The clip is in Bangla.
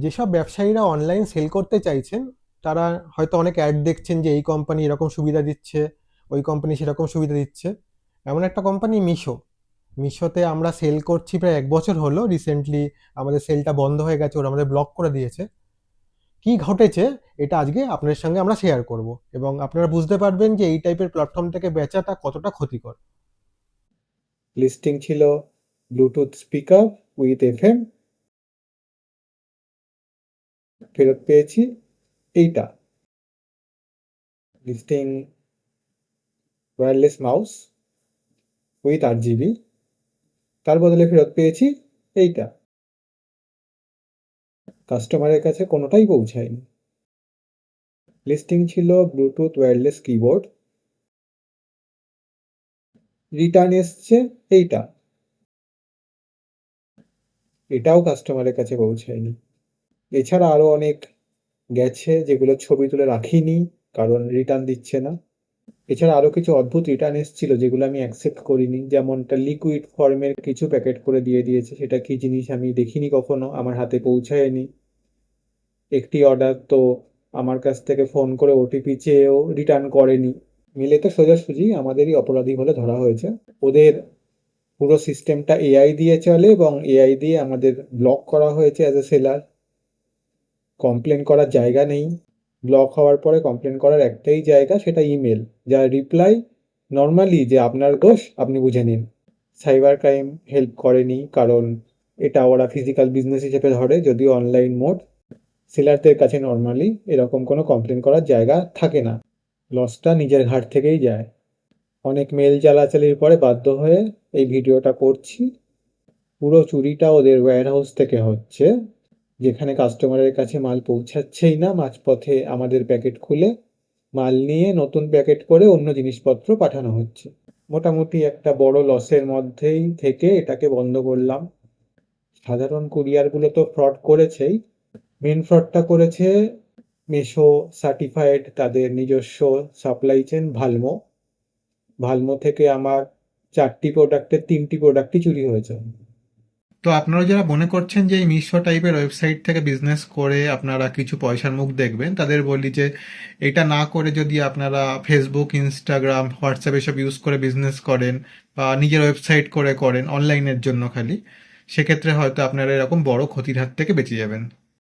যেসব ব্যবসায়ীরা অনলাইন সেল করতে চাইছেন, তারা হয়তো অনেক অ্যাড দেখছেন যে এই কোম্পানি এরকম সুবিধা দিচ্ছে, ওই কোম্পানি সেরকম সুবিধা দিচ্ছে। এমন একটা কোম্পানি মিশো। মিশোতে আমরা সেল করছি প্রায় 1 বছর হলো। রিসেন্টলি আমাদের সেলটা বন্ধ হয়ে গেছে, ওরা আমাদের ব্লক করে দিয়েছে। কি ঘটেছে এটা আজকে আপনাদের সঙ্গে আমরা শেয়ার করব, এবং আপনারা বুঝতে পারবেন যে এই টাইপের প্ল্যাটফর্ম থেকে বেচাটা কতটা ক্ষতিকর। লিস্টিং ছিল ব্লুটুথ স্পিকার উইথ এফএম, ফেরত পেয়েছি এইটা। Listing wireless mouse with 8 GB, তার বদলে ফেরত পেয়েছি এইটা। কাস্টমারের কাছে কোনোটাই পৌঁছায়নি। লিস্টিং ছিল ব্লুটুথ ওয়্যারলেস কিবোর্ড, রিটার্ন এসছে এইটা, এটাও কাস্টমারের কাছে পৌঁছায়নি। এছাড়া আরও অনেক গেছে যেগুলো ছবি তুলে রাখিনি, কারণ রিটার্ন দিচ্ছে না। এছাড়া আরও কিছু অদ্ভুত রিটার্ন এসেছিল যেগুলো আমি অ্যাকসেপ্ট করিনি, যেমনটা লিকুইড ফর্মের কিছু প্যাকেট করে দিয়ে দিয়েছে, সেটা কি জিনিস আমি দেখিনি কখনো, আমার হাতে পৌঁছায়নি। একটি অর্ডার তো আমার কাছ থেকে ফোন করে ওটিপি চেয়েও রিটার্ন করেনি। মিলে তো সোজাসুজি আমাদেরই অপরাধী বলে ধরা হয়েছে। ওদের পুরো সিস্টেমটা এআই দিয়ে চলে এবং এআই দিয়ে আমাদের ব্লক করা হয়েছে অ্যাজ এ সেলার। কমপ্লেন করার জায়গা নেই। ব্লক হওয়ার পরে কমপ্লেন করার একটাই জায়গা, সেটা ইমেল, যার রিপ্লাই নর্মালি যে আপনার দোষ, আপনি বুঝে নিন। সাইবার ক্রাইম হেল্প করেনি, কারণ এটা ওরা ফিজিক্যাল বিজনেস হিসেবে ধরে, যদিও অনলাইন মোড। সেলারদের কাছে নর্মালি এরকম কোনো কমপ্লেন করার জায়গা থাকে না, লসটা নিজের ঘাট থেকেই যায়। অনেক মেল চালাচালির পরে বাধ্য হয়ে এই ভিডিওটা করছি। পুরো চুরিটা ওদের ওয়্যারহাউস থেকে হচ্ছে, যেখানে কাস্টমারের কাছে মাল পৌঁছাচ্ছেই না, মাঝপথে আমাদের প্যাকেট খুলে মাল নিয়ে নতুন প্যাকেট করে অন্য জিনিসপত্র পাঠানো হচ্ছে। মোটামুটি একটা বড় লসের মধ্যেই থেকে এটাকে বন্ধ করলাম। সাধারণ কুরিয়ারগুলো তো ফ্রড করেছেই, মেন ফ্রডটা করেছে মেশো সার্টিফাইড তাদের নিজস্ব সাপ্লাই চেন ভালমো। ভালমো থেকে আমার 4টি প্রোডাক্টের 3টি প্রোডাক্টই চুরি হয়েছে। তো আপনারা যারা মনে করছেন যে এই মিশো টাইপের ওয়েবসাইট থেকে বিজনেস করে আপনারা কিছু পয়সার মুখ দেখবেন, তাদের বলি যে এটা না করে যদি আপনারা ফেসবুক, ইনস্টাগ্রাম, হোয়াটসঅ্যাপ এসব ইউজ করে বিজনেস করেন বা নিজের ওয়েবসাইট করে করেন অনলাইনের জন্য খালি, সেক্ষেত্রে হয়তো আপনারা এরকম বড় ক্ষতির হাত থেকে বেঁচে যাবেন।